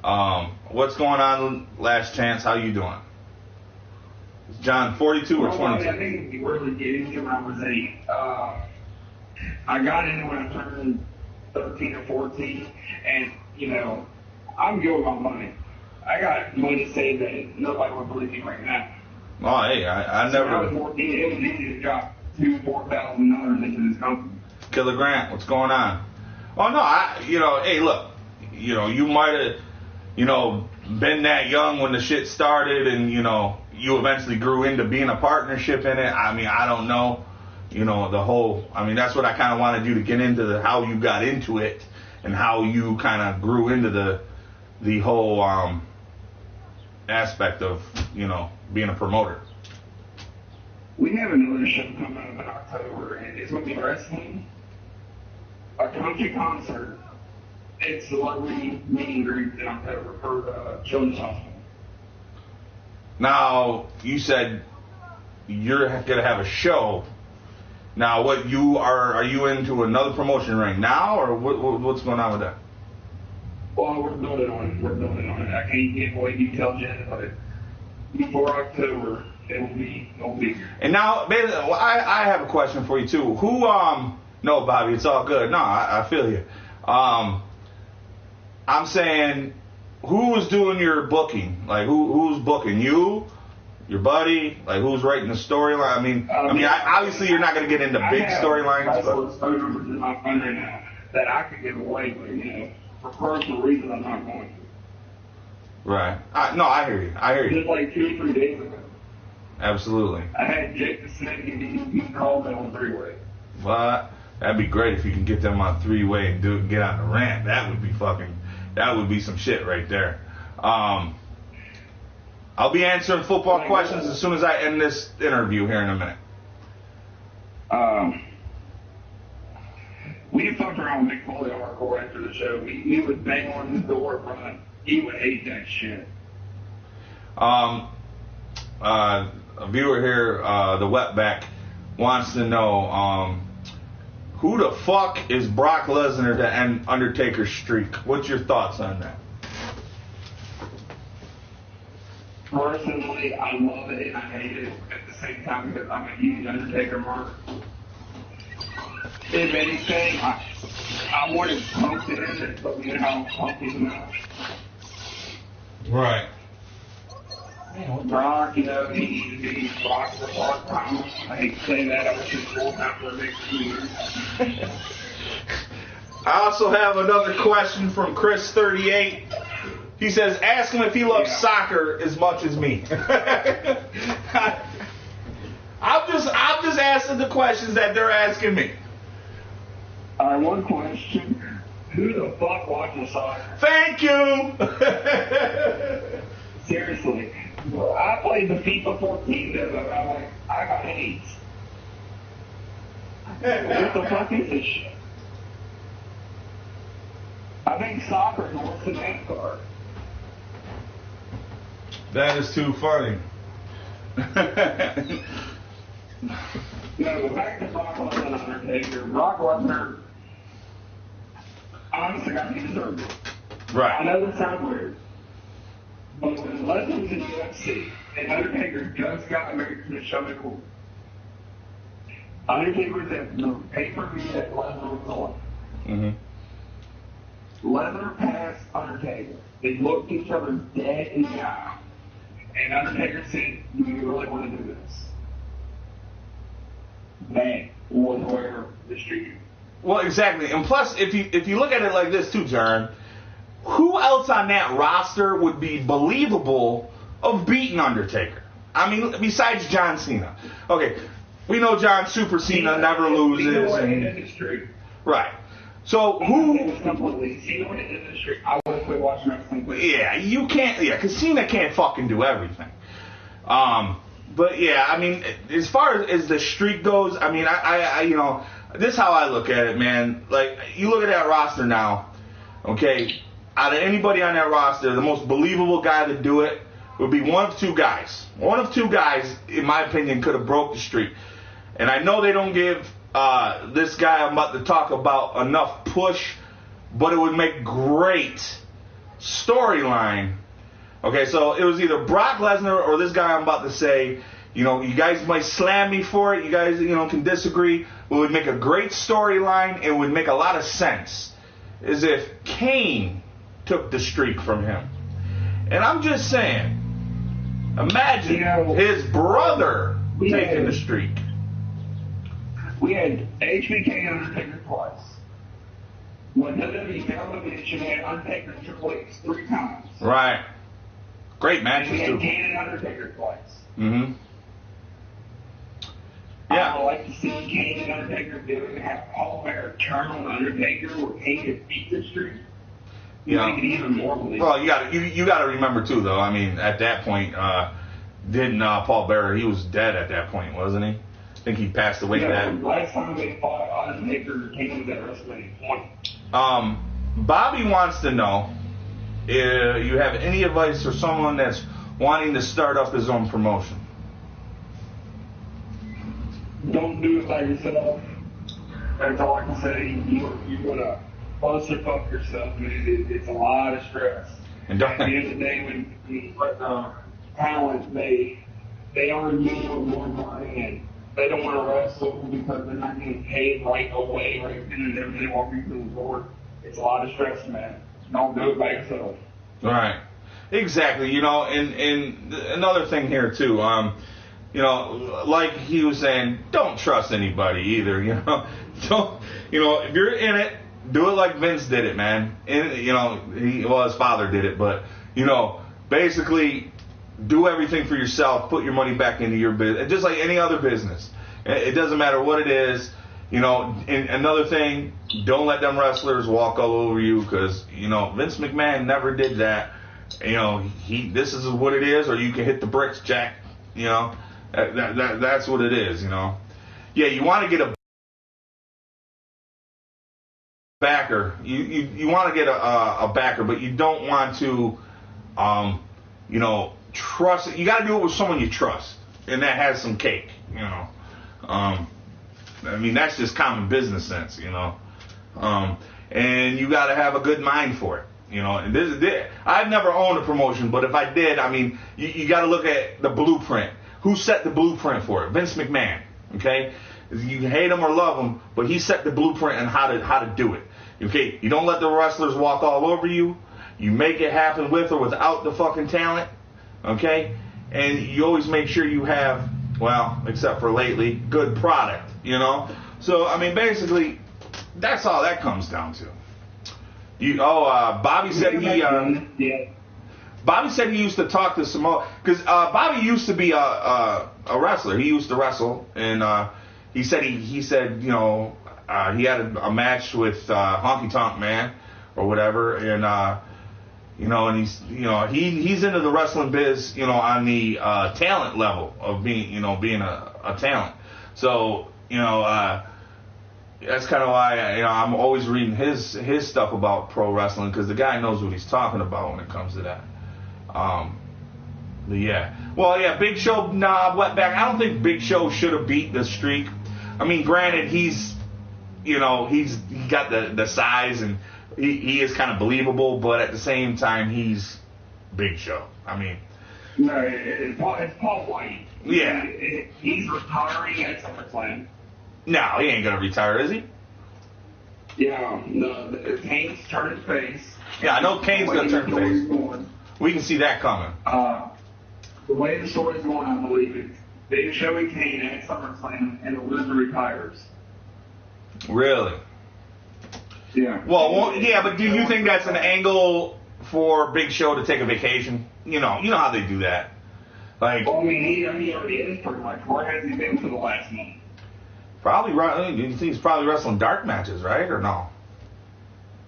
What's going on, Last Chance? How you doing? John, 42 or 22? I think you really get into when I was 8. I got into when I turned 13 or 14, and, I'm good with my money. I got money saved that nobody would believe me right now. Oh, hey, I never... When I was 14, it was easy to drop $2,000-$4,000 into this company. Killer Grant, what's going on? Oh, no, hey, look, you might have, been that young when the shit started and, you eventually grew into being a partnership in it. I mean, I don't know, that's what I kind of wanted you to get into, how you got into it and how you kind of grew into the whole aspect of, being a promoter. We have another show coming up in October, and it's going to be wrestling, a country concert, and celebrity meet and greet in October for Children's Hospital. Now, you said you're going to have a show. Now, what are you into another promotion right now, or what's going on with that? Well, we're building on it. I can't give away details yet, but before October, it will be. And now, I have a question for you too. No, Bobby, it's all good. No, I feel you. I'm saying, who's doing your booking? Like, who's booking you? Your buddy? Like, who's writing the storyline? I mean, obviously you're not going to get into big storylines. I have exposure to my phone right now that I could give away, but, for personal reasons, I'm not going to. Right. No, I hear you. Just like 2 or 3 days ago. Absolutely. I had Jake the Snake and he called me on 3-way. What? That'd be great if you can get them on 3-way and get on the rant. That would be some shit right there. I'll be answering football questions as soon as I end this interview here in a minute. We fucked around with Mick Foley hardcore after the show. We would bang on his door, Brian. He would hate that shit. A viewer here, the Wetback, wants to know, who the fuck is Brock Lesnar to end Undertaker's streak? What's your thoughts on that? Personally, I love it and I hate it at the same time because I'm a huge Undertaker mark. If anything, I wanted Punk to end it, but you know how Punk is now. Right. Brock, he needs to be Brock for a long time. I hate to say that. I wish he was full time for the next 2 years. I also have another question from Chris38. He says, ask him if he loves soccer as much as me. I'm just asking the questions that they're asking me. All right, one question. Who the fuck watches soccer? Thank you! Seriously. I played the FIFA 14 and I got AIDS. What the fuck is this shit? I think soccer is worse than NASCAR. That is too funny. No, back to Brock Lesnar and Undertaker. Brock Lesnar, honestly, I think he deserved it. Right. I know that sounds weird. But when Lesnar was in UFC and Undertaker just got married to the show me cool. Undertaker was at the pay-per-view that Lesnar was on. Mm-hmm. Lesnar passed Undertaker. They looked each other dead in the eye. And Undertaker said, do you really want to do this? That was where the streak. Well, exactly. And plus, if you look at it like this too, John, who else on that roster would be believable of beating Undertaker? I mean, besides John Cena. Okay, we know John Super Cena never loses. Right. So who? I would quit watching wrestling. Yeah, you can't. Yeah, because Cena can't fucking do everything. But yeah, I mean, as far as the streak goes, I mean, I this is how I look at it, man. Like, you look at that roster now, okay? Out of anybody on that roster, the most believable guy to do it would be one of two guys. One of two guys, in my opinion, could have broke the streak. And I know they don't give this guy I'm about to talk about enough push, but it would make great storyline. Okay, so it was either Brock Lesnar or this guy I'm about to say. You know, you guys might slam me for it. You guys, can disagree. But it would make a great storyline. It would make a lot of sense. Is if Kane took the streak from him. And I'm just saying, imagine his brother taking the streak. We had HBK Undertaker twice. When WWE television had Undertaker and Triple H 3 times. Right. Great matches, too. too. We had Kane and Undertaker twice. Mm-hmm. Yeah. I would like to see Kane and Undertaker do it and have Paul Bearer turn on Undertaker where Kane could beat the streak. Make it even more believable. Well, you got to remember, too, though. I mean, at that point, didn't Paul Bearer, he was dead at that point, wasn't he? I think he passed away. Last time they fought, Undertaker came to that WrestleMania point. Bobby wants to know if you have any advice for someone that's wanting to start up his own promotion. Don't do it by yourself. That's all I can say. You're going to bust or fuck yourself. It's a lot of stress. And at the end of the day, when talent, they already need more money and they don't want to wrestle because they're not getting paid right away, right then and there. They walk into the door. It's a lot of stress, man. Don't do it by yourself. Right. Exactly. And another thing here too. Like he was saying, don't trust anybody either. Don't. If you're in it, do it like Vince did it, man. And his father did it, but basically. Do everything for yourself. Put your money back into your business, just like any other business. It doesn't matter what it is. And another thing, don't let them wrestlers walk all over you because Vince McMahon never did that. This is what it is, or you can hit the bricks, Jack. That's what it is. Yeah, you want to get a backer. You want to get a backer, but you don't want to, trust it. You got to do it with someone you trust, and that has some cake. That's just common business sense. And you got to have a good mind for it. And I've never owned a promotion, but if I did, you got to look at the blueprint. Who set the blueprint for it? Vince McMahon. Okay, you hate him or love him, but he set the blueprint on how to do it. Okay, you don't let the wrestlers walk all over you. You make it happen with or without the fucking talent. Okay? And you always make sure you have, except for lately, good product, So, basically, that's all that comes down to. Bobby said he used to talk to Samoa, because Bobby used to be a wrestler. He used to wrestle, and he said he had a match with Honky Tonk Man or whatever, and and he's into the wrestling biz, on the talent level of being a talent. So, that's kind of why I'm always reading his stuff about pro wrestling, because the guy knows what he's talking about when it comes to that. Big Show went back. I don't think Big Show should have beat the streak. Granted, he's got the size and he is kind of believable, but at the same time, he's Big Show. No, it's Paul White. Yeah. He's retiring at SummerSlam. No, he ain't going to retire, is he? Yeah, no, Kane's turning face. Yeah, I know Kane's going to turn face. We can see that coming. The way the story's going, I believe it's Big Show and Kane at SummerSlam, and the loser retires. Really? Yeah. Well, yeah, but do you think that's an angle for Big Show to take a vacation? You know how they do that. Like, well, he already is pretty much. Where has he been for the last month? Probably. You think he's probably wrestling dark matches, right, or no?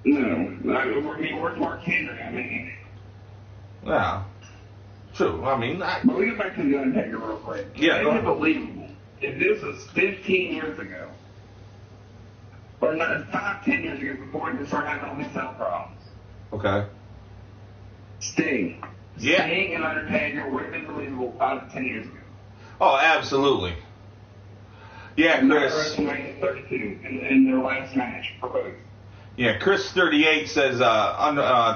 No. Where's Mark Henry? Yeah. True. But we get back to the Undertaker real quick. Yeah. It's unbelievable. If this was 15 years ago, or not 10 years ago, before we started having all these health problems. Okay. Sting. Yeah. Sting and Undertaker would have been believable 5 to 10 years ago. Oh, absolutely. Yeah, and Chris. WrestleMania 32 in their last match for both. Yeah, Chris38 says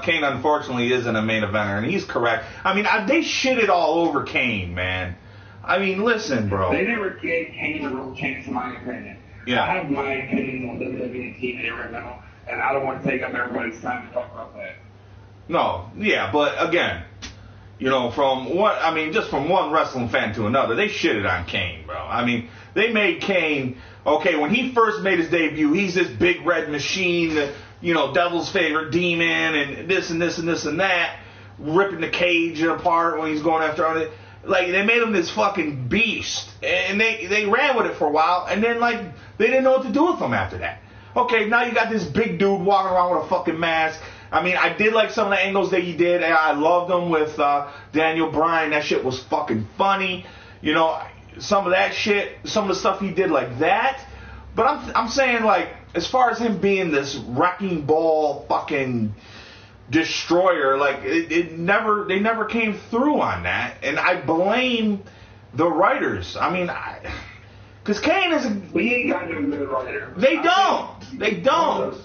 Kane unfortunately isn't a main eventer, and he's correct. I mean, they shitted all over Kane, man. I mean, listen, bro. They never gave Kane a real chance, in my opinion. Yeah. I have my opinion on WWE TV right now, and I don't want to take up everybody's time to talk about that. No, yeah, but again, just from one wrestling fan to another, they shitted on Kane, bro. I mean, they made Kane, okay, when he first made his debut, he's this big red machine, devil's favorite demon, and this and this and this and that, ripping the cage apart when he's going after it. Like, they made him this fucking beast, and they ran with it for a while, and then, like, they didn't know what to do with him after that. Okay, now you got this big dude walking around with a fucking mask. I mean, I did like some of the angles that he did, and I loved them with Daniel Bryan. That shit was fucking funny. Some of that shit, some of the stuff he did like that. But I'm saying, like, as far as him being this wrecking ball fucking destroyer, like, they never came through on that. And I blame the writers. I mean, because Kane is we ain't got no good writer. They don't. They don't.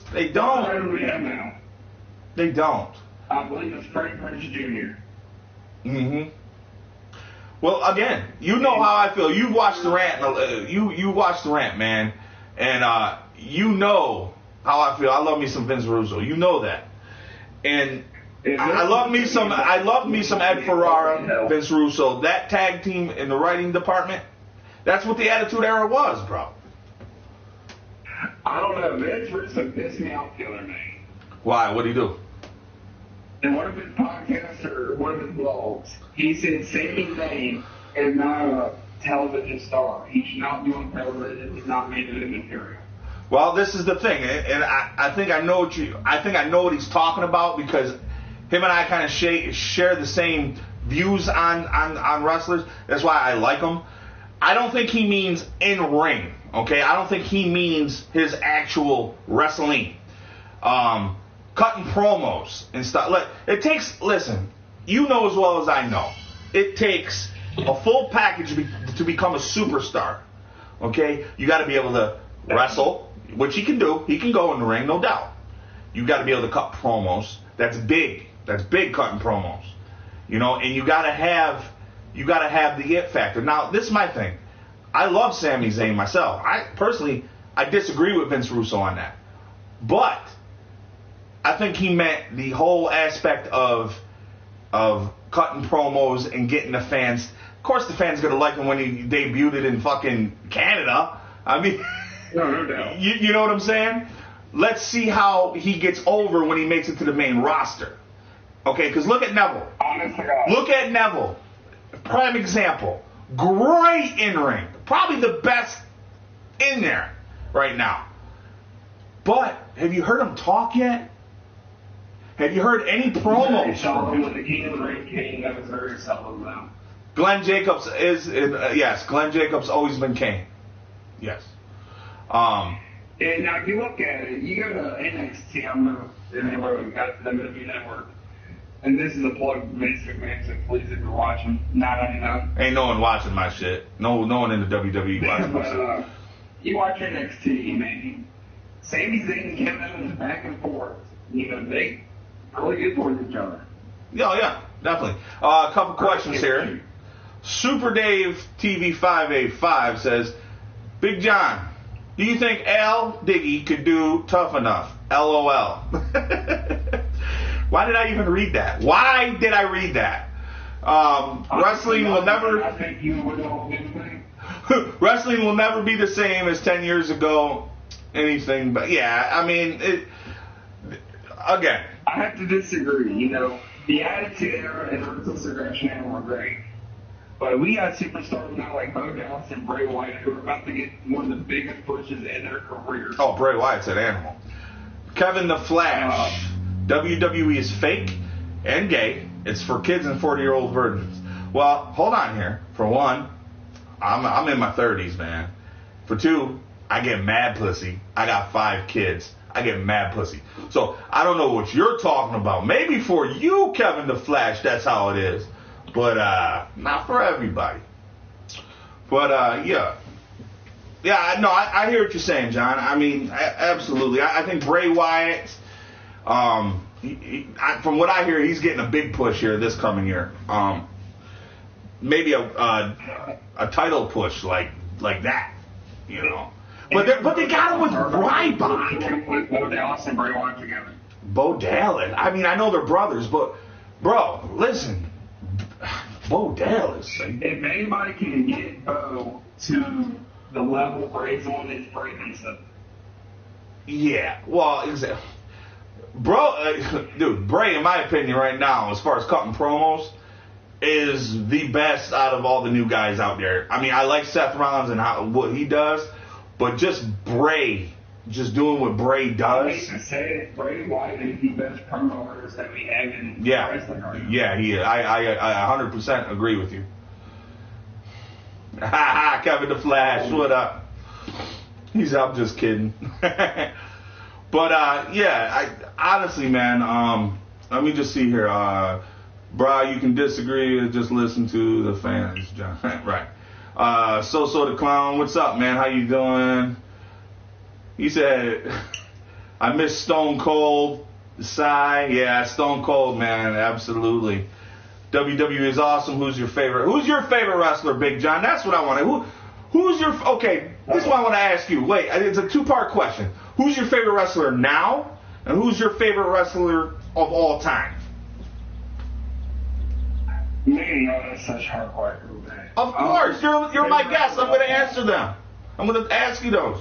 They don't. I believe it's Frank Prince Jr. Mm-hmm. Well, again, you know how I feel. You watched the Rant. You watched the Rant, man, and you know how I feel. I love me some Vince Russo. You know that, and I love me some Ed Ferrara, Vince Russo. That tag team in the writing department. That's what the Attitude Era was, bro. I don't know. Vince Russo pissed me off the other night. Why? What did he do? In one of his podcasts or one of his blogs, he said Sami Zayn is not a television star. He's not doing television. He's not making it material. Well, this is the thing, and I think I know what he's talking about, because him and I kind of share the same views on wrestlers. That's why I like him. I don't think he means in ring. Okay, I don't think he means his actual wrestling. Cutting promos and stuff. Like, listen, you know as well as I know, it takes a full package to become a superstar. Okay? You got to be able to wrestle, which he can do. He can go in the ring, no doubt. You got to be able to cut promos. That's big. That's big, cutting promos. And you got to have the it factor. Now, this is my thing. I love Sami Zayn myself. I disagree with Vince Russo on that. But I think he meant the whole aspect of cutting promos and getting the fans. Of course, the fans gonna like him when he debuted it in fucking Canada. I mean, no doubt. You know what I'm saying? Let's see how he gets over when he makes it to the main roster. Okay, because look at Neville. Honest to God. Look at Neville. Prime example. Great in ring. Probably the best in there right now. But have you heard him talk yet? Have you heard any promos? Glenn Jacobs is, yes, Glenn Jacobs always been Kane. Yes. And now if you look at it, you go to NXT, I don't know if anywhere we got the WWE Network. And this is a plug, Vince McMahon, so please, if you're watching, $9.99. Ain't no one watching my shit. No one in the WWE watching my shit. You watch NXT, man. Sami Zayn and Kevin Owens back and forth. They really good towards each other. Yeah, definitely. A couple questions here. Super Dave TV 585 says, Big John, do you think Al Diggy could do Tough Enough? LOL. Why did I even read that? Why did I read that? Wrestling will never. I think you would know anything. Wrestling will never be the same as 10 years ago. Anything, but yeah, I mean, again. I have to disagree. The Attitude Era and Ruthless Aggression were great. But we got superstars now like Bo Dallas and Bray Wyatt who are about to get one of the biggest pushes in their careers. Oh, Bray Wyatt's an animal. Kevin the Flash. WWE is fake and gay. It's for kids and 40-year-old virgins. Well, hold on here. For one, I'm in my 30s, man. For two, I get mad pussy. I got 5 kids. I get mad pussy. So I don't know what you're talking about. Maybe for you, Kevin the Flash, that's how it is. But not for everybody. But yeah. Yeah, no, I hear what you're saying, John. I mean, absolutely. I think Bray Wyatt, from what I hear, he's getting a big push here this coming year. Maybe a title push like that, you know. But they got him with Ryback. Bo Dallas and Bray Wyatt together. Bo Dallas. I mean, I know they're brothers, but bro, listen, Bo Dallas. If anybody can get Bo to the level Bray's on, it's Bray Vincent. Yeah, well, exactly. Bro, dude, Bray, in my opinion, right now, as far as cutting promos, is the best out of all the new guys out there. I mean, I like Seth Rollins and what he does, but just Bray, just doing what Bray does. I hate to say it, Bray Wyatt is the best promo artist that we have in wrestling right now. Yeah, he is. I 100% agree with you. Ha ha, Kevin the Flash, what up? I'm just kidding. But yeah, honestly, man, let me just see here. Bro, you can disagree, just listen to the fans, John. Right. So the Clown, what's up, man? How you doing? He said, I miss Stone Cold. Sigh. Yeah, Stone Cold, man, absolutely. WWE is awesome. Who's your favorite wrestler, Big John? That's what I want. Who's your, okay, this is what I want to ask you. Wait, it's a two-part question. Who's your favorite wrestler now? And who's your favorite wrestler of all time? Man, that's such hard questions. Of course, you're my guest. I'm going to answer them. I'm going to ask you those.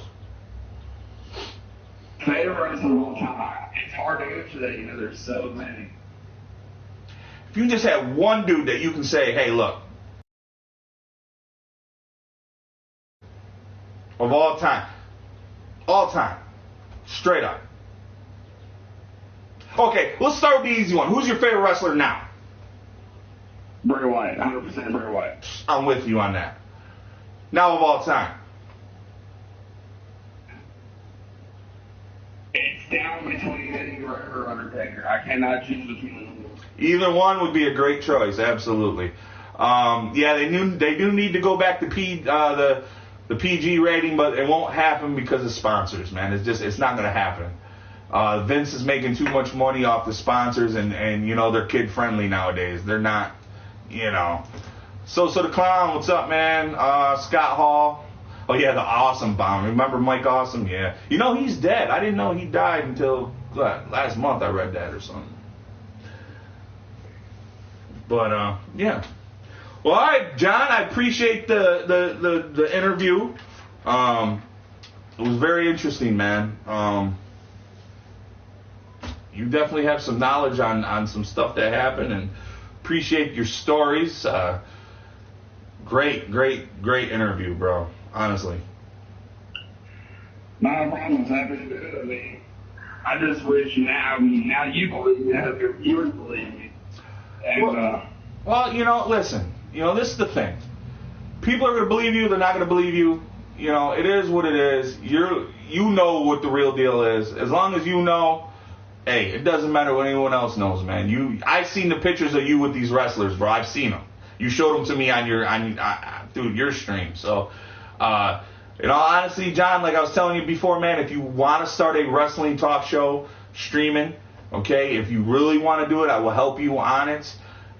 Favorite wrestler of all time. It's hard to answer that. You know, there's so many. If you just had one dude that you can say, hey, look, of all time, straight up. Okay, let's start with the easy one. Who's your favorite wrestler now? Bray Wyatt, 100% Bray Wyatt. I'm with you on that. Now of all time. It's down between Eddie or Undertaker. I cannot choose between them. Either one would be a great choice, absolutely. Yeah, they do need to go back to the PG rating, but it won't happen because of sponsors, man. It's not going to happen. Vince is making too much money off the sponsors, and you know, they're kid friendly nowadays. They're not, you know. So the Clown, what's up, man? Scott Hall. Oh yeah, the Awesome Bomb. Remember Mike Awesome? Yeah. You know, he's dead. I didn't know he died until last month. I read that or something. But yeah. Well, all right, John. I appreciate the interview. It was very interesting, man. You definitely have some knowledge on some stuff that happened, and appreciate your stories. Great interview, bro. Honestly. Not a problem. Happy to do it. I mean, I just wish now you believe me, now your viewers believe me. And, well, you know, listen. You know, this is the thing. People are going to believe you. They're not going to believe you. You know, it is what it is. You know what the real deal is. As long as you know, hey, it doesn't matter what anyone else knows, man. I've seen the pictures of you with these wrestlers, bro. I've seen them. You showed them to me through your stream. So, in all honesty, John, like I was telling you before, man, if you want to start a wrestling talk show streaming, okay, if you really want to do it, I will help you on it.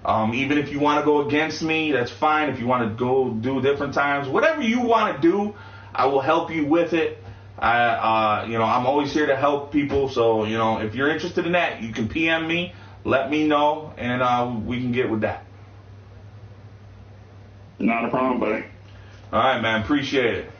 Even if you want to go against me, that's fine. If you want to go do different times, whatever you want to do, I will help you with it. You know, I'm always here to help people. So, you know, if you're interested in that, you can PM me, let me know, and we can get with that. Not a problem, buddy. All right, man. Appreciate it.